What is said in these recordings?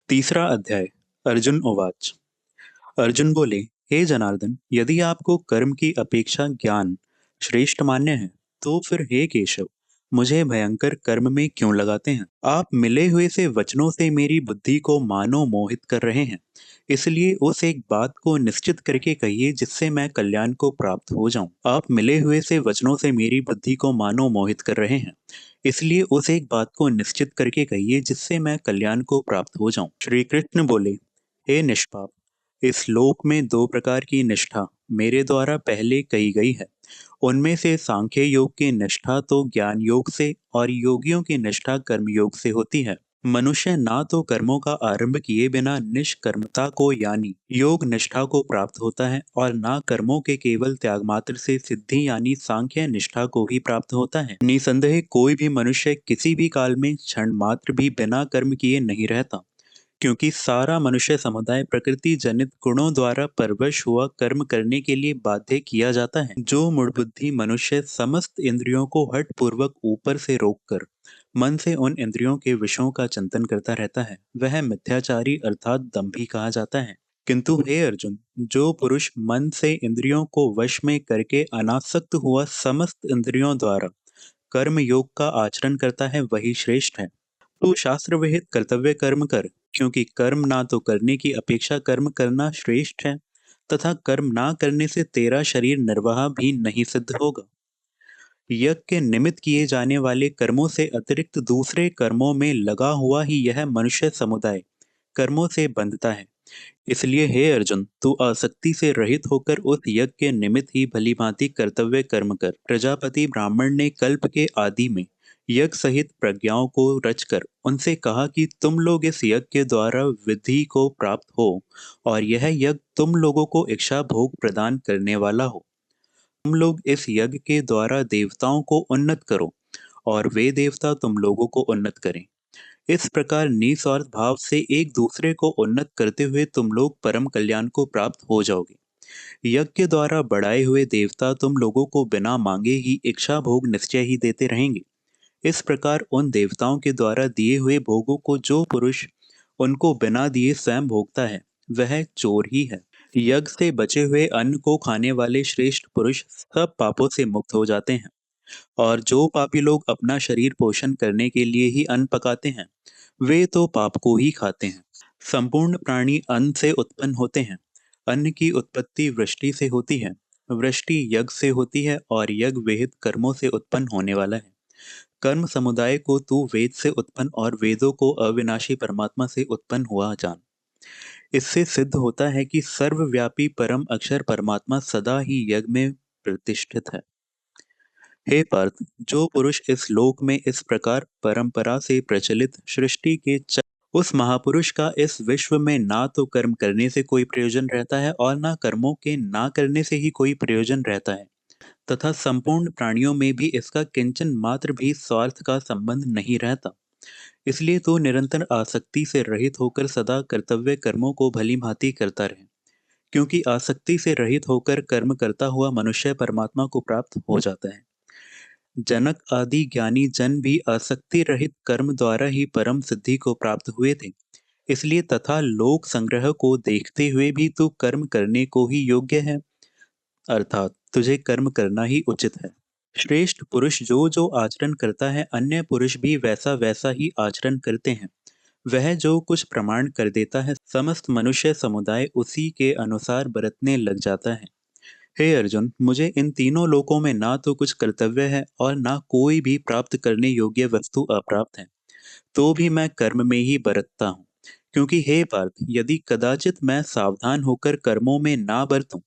तीसरा अध्याय। अर्जुन उवाच। अर्जुन बोले, हे जनार्दन, यदि आपको कर्म की अपेक्षा ज्ञान श्रेष्ठ मान्य है, तो फिर हे केशव, मुझे भयंकर कर्म में क्यों लगाते हैं? आप मिले हुए से वचनों से मेरी बुद्धि को मानो मोहित कर रहे हैं। इसलिए उस एक बात को निश्चित करके कहिए जिससे मैं कल्याण को प्राप्त हो जाऊं। आप मिले हुए से वचनों से मेरी बुद्धि को मानो मोहित कर रहे हैं। इसलिए उस एक बात को निश्चित करके कहिए जिससे मैं कल्याण को प्राप्त हो जाऊं। श्री कृष्ण बोले, हे निष्पाप, इस श्लोक में दो प्रकार की निष्ठा मेरे द्वारा पहले कही गई है। उनमें से सांख्य योग की निष्ठा तो ज्ञान योग से और योगियों की निष्ठा कर्म योग से होती है। मनुष्य ना तो कर्मों का आरंभ किए बिना निष्कर्मता को यानी योग निष्ठा को प्राप्त होता है और ना कर्मों के केवल त्याग मात्र से सिद्धि यानी सांख्य निष्ठा को ही प्राप्त होता है। निसंदेह कोई भी मनुष्य किसी भी काल में क्षण मात्र भी बिना कर्म किए नहीं रहता, क्योंकि सारा मनुष्य समुदाय प्रकृति जनित गुणों द्वारा परवश हुआ कर्म करने के लिए बाध्य किया जाता है। जो मूढ़बुद्धि मनुष्य समस्त इंद्रियों को हठ पूर्वक ऊपर से रोककर मन से उन इंद्रियों के विषयों का चिंतन करता रहता है, वह मिथ्याचारी अर्थात दंभी कहा जाता है। किंतु हे अर्जुन, जो पुरुष मन से इंद्रियों को वश में करके अनासक्त हुआ समस्त इंद्रियों द्वारा कर्म योग का आचरण करता है, वही श्रेष्ठ है। तू शास्त्र विहित कर्तव्य कर्म कर, क्योंकि कर्म ना तो करने की अपेक्षा कर्म करना श्रेष्ठ है, तथा कर्म ना करने से तेरा शरीर निर्वाह भी नहीं सिद्ध होगा। यज्ञ के निमित्त किए जाने वाले कर्मों से अतिरिक्त दूसरे कर्मों में लगा हुआ ही यह मनुष्य समुदाय कर्मों से बंधता है। इसलिए हे अर्जुन, तू आसक्ति से रहित होकर उस यज्ञ के निमित्त ही भली भांति कर्तव्य कर्म कर। प्रजापति ब्राह्मण ने कल्प के आदि में यज्ञ सहित प्रज्ञाओं को रचकर उनसे कहा कि तुम लोग इस यज्ञ के द्वारा विधि को प्राप्त हो और यह यज्ञ तुम लोगों को इच्छा भोग प्रदान करने वाला हो। तुम लोग इस यज्ञ के द्वारा देवताओं को उन्नत करो और वे देवता तुम लोगों को उन्नत करें। इस प्रकार निस्वार्थ भाव से एक दूसरे को उन्नत करते हुए तुम लोग परम कल्याण को प्राप्त हो जाओगे। यज्ञ के द्वारा बढ़ाए हुए देवता तुम लोगों को बिना मांगे ही इच्छा भोग निश्चय ही देते रहेंगे। इस प्रकार उन देवताओं के द्वारा दिए हुए भोगों को जो पुरुष उनको बिना दिए स्वयं भोगता है, वह चोर ही है। यज्ञ से बचे हुए अन्न को खाने वाले श्रेष्ठ पुरुष सब पापों से मुक्त हो जाते हैं। और जो पापी लोग अपना शरीर पोषण करने के लिए ही अन्न पकाते हैं, वे तो पाप को ही खाते हैं। संपूर्ण प्राणी अन्न से उत्पन्न होते हैं। अन्न की उत्पत्ति वृष्टि से होती है, वृष्टि यज्ञ से होती है और यज्ञ विहित कर्मों से उत्पन्न होने वाला है। कर्म समुदाय को तू वेद से उत्पन्न और वेदों को अविनाशी परमात्मा से उत्पन्न हुआ जान। इससे सिद्ध होता है कि सर्वव्यापी परम अक्षर परमात्मा सदा ही यज्ञ में प्रतिष्ठित है। हे पार्थ, जो पुरुष इस लोक में इस प्रकार परंपरा से प्रचलित सृष्टि के उस महापुरुष का इस विश्व में ना तो कर्म करने से कोई प्रयोजन रहता है और ना कर्मों के ना करने से ही कोई प्रयोजन रहता है, तथा संपूर्ण प्राणियों में भी इसका किंचन मात्र भी स्वार्थ का संबंध नहीं रहता। इसलिए तो निरंतर आसक्ति से रहित होकर सदा कर्तव्य कर्मों को भली भांति करता रहे, क्योंकि आसक्ति से रहित होकर कर्म करता हुआ मनुष्य परमात्मा को प्राप्त हो जाता है। जनक आदि ज्ञानी जन भी आसक्ति रहित कर्म द्वारा ही परम सिद्धि को प्राप्त हुए थे। इसलिए तथा लोक संग्रह को देखते हुए भी तू कर्म करने को ही योग्य है, अर्थात तुझे कर्म करना ही उचित है। श्रेष्ठ पुरुष जो जो आचरण करता है, अन्य पुरुष भी वैसा वैसा ही आचरण करते हैं। वह जो कुछ प्रमाण कर देता है, समस्त मनुष्य समुदाय उसी के अनुसार बरतने लग जाता है। हे अर्जुन, मुझे इन तीनों लोकों में ना तो कुछ कर्तव्य है और ना कोई भी प्राप्त करने योग्य वस्तु अप्राप्त है, तो भी मैं कर्म में ही बरतता हूँ। क्योंकि हे पार्थ, यदि कदाचित मैं सावधान होकर कर्मों में ना बरतूं,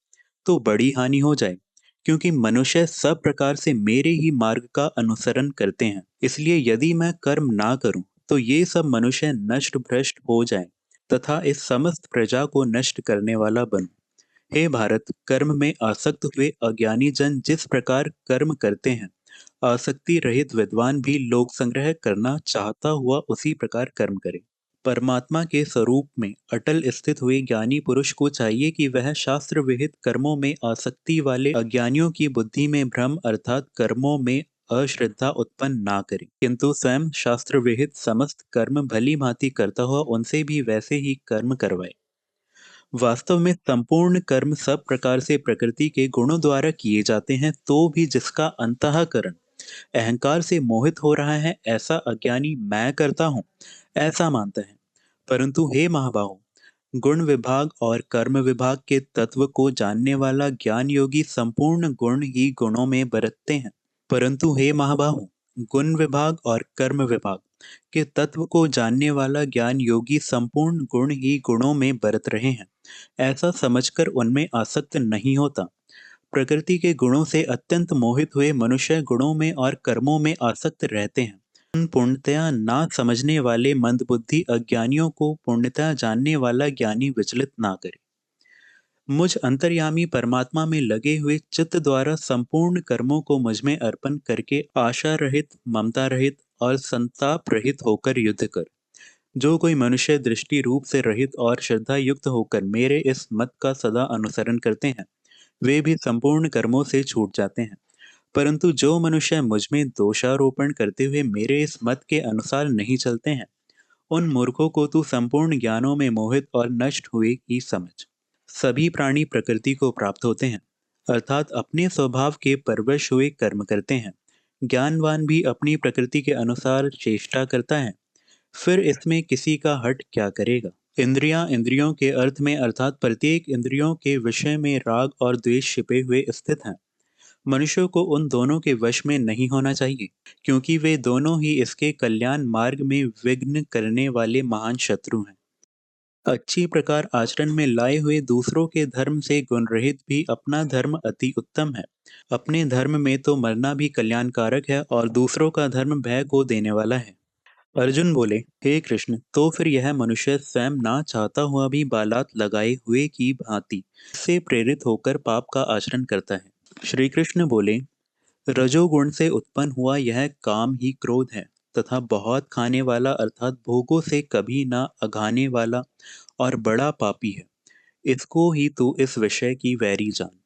तो बड़ी हानि हो जाए। क्योंकि मनुष्य सब प्रकार से मेरे ही मार्ग का अनुसरण करते हैं। इसलिए यदि मैं कर्म ना करूं, तो ये सब मनुष्य नष्ट भ्रष्ट हो जाए तथा इस समस्त प्रजा को नष्ट करने वाला बनूं। हे भारत, कर्म में आसक्त हुए अज्ञानी जन जिस प्रकार कर्म करते हैं, आसक्ति रहित विद्वान भी लोक संग्रह करना चाहता हुआ उसी प्रकार कर्म करे। परमात्मा के स्वरूप में अटल स्थित हुए ज्ञानी पुरुष को चाहिए कि वह शास्त्र विहित कर्मों में आसक्ति वाले अज्ञानियों की बुद्धि में भ्रम अर्थात कर्मों में अश्रद्धा उत्पन्न ना करे, किंतु स्वयं शास्त्र विहित समस्त कर्म भली भांति करता हुआ उनसे भी वैसे ही कर्म करवाए। वास्तव में संपूर्ण कर्म सब प्रकार से प्रकृति के गुणों द्वारा किए जाते हैं, तो भी जिसका अंतःकरण अहंकार से मोहित हो रहा है, ऐसा अज्ञानी मैं करता हूँ ऐसा मानता है। परंतु हे महाबाहो, गुण विभाग और कर्म विभाग के तत्व को जानने वाला ज्ञान योगी संपूर्ण गुण ही गुणों में बरतते हैं। परंतु हे महाबाहो, गुण विभाग और कर्म विभाग के तत्व को जानने वाला ज्ञान योगी संपूर्ण गुण ही गुणों में बरत रहे हैं, ऐसा समझकर उनमें आसक्त नहीं होता। प्रकृति के गुणों से अत्यंत मोहित हुए मनुष्य गुणों में और कर्मों में आसक्त रहते हैं। उन पूर्णतया ना समझने वाले मंदबुद्धि अज्ञानियों को पूर्णतया जानने वाला ज्ञानी विचलित ना करे। मुझ अंतर्यामी परमात्मा में लगे हुए चित्त द्वारा संपूर्ण कर्मों को मुझ में अर्पण करके आशा रहित, ममता रहित और संताप रहित होकर युद्ध कर। जो कोई मनुष्य दृष्टि रूप से रहित और श्रद्धा युक्त होकर मेरे इस मत का सदा अनुसरण करते हैं, वे भी संपूर्ण कर्मों से छूट जाते हैं। परंतु जो मनुष्य मुझ में दोषारोपण करते हुए मेरे इस मत के अनुसार नहीं चलते हैं, उन मूर्खों को तू संपूर्ण ज्ञानों में मोहित और नष्ट हुए ही समझ। सभी प्राणी प्रकृति को प्राप्त होते हैं, अर्थात अपने स्वभाव के परवश हुए कर्म करते हैं। ज्ञानवान भी अपनी प्रकृति के अनुसार चेष्टा करता है, फिर इसमें किसी का हट क्या करेगा। इंद्रियां इंद्रियों के अर्थ में अर्थात प्रत्येक इंद्रियों के विषय में राग और द्वेष छिपे हुए स्थित हैं। मनुष्य को उन दोनों के वश में नहीं होना चाहिए, क्योंकि वे दोनों ही इसके कल्याण मार्ग में विघ्न करने वाले महान शत्रु हैं। अच्छी प्रकार आचरण में लाए हुए दूसरों के धर्म से गुण रहित भी अपना धर्म अति उत्तम है। अपने धर्म में तो मरना भी कल्याणकारक है और दूसरों का धर्म भय को देने वाला है। अर्जुन बोले, हे कृष्ण, तो फिर यह मनुष्य स्वयं ना चाहता हुआ भी बालात लगाए हुए की भांति से प्रेरित होकर पाप का आचरण करता है। श्री कृष्ण बोले, रजोगुण से उत्पन्न हुआ यह काम ही क्रोध है, तथा बहुत खाने वाला अर्थात भोगों से कभी ना अघाने वाला और बड़ा पापी है। इसको ही तू इस विषय की वैरी जान।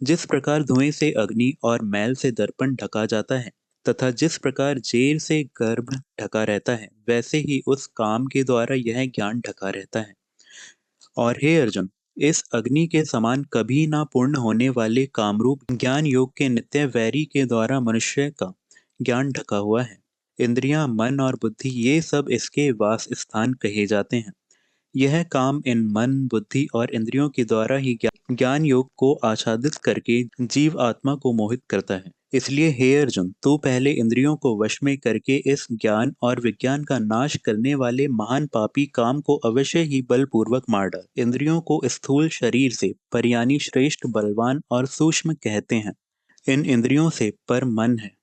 जिस प्रकार धुएं से अग्नि और मैल से दर्पण ढका जाता है, तथा जिस प्रकार जेर से गर्भ ढका रहता है, वैसे ही उस काम के द्वारा यह ज्ञान ढका रहता है। और हे अर्जुन, इस अग्नि के समान कभी ना पूर्ण होने वाले कामरूप ज्ञान योग के नित्य वैरी के द्वारा मनुष्य का ज्ञान ढका हुआ है। इंद्रियां, मन और बुद्धि ये सब इसके वास स्थान कहे जाते हैं। यह काम इन मन, बुद्धि और इंद्रियों के द्वारा ही ज्ञान योग को आच्छादित करके जीव आत्मा को मोहित करता है। इसलिए हे अर्जुन, तू पहले इंद्रियों को वश में करके इस ज्ञान और विज्ञान का नाश करने वाले महान पापी काम को अवश्य ही बलपूर्वक मार डाल। इंद्रियों को स्थूल शरीर से पर यानी श्रेष्ठ, बलवान और सूक्ष्म कहते हैं। इन इंद्रियों से पर मन है,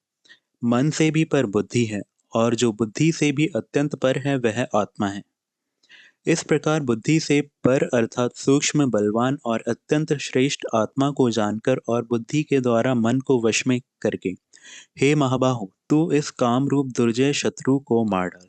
मन से भी पर बुद्धि है, और जो बुद्धि से भी अत्यंत पर है वह आत्मा है। इस प्रकार बुद्धि से पर अर्थात सूक्ष्म, बलवान और अत्यंत श्रेष्ठ आत्मा को जानकर और बुद्धि के द्वारा मन को वश में करके, हे महाबाहु, तू इस काम रूप दुर्जय शत्रु को मार डाल।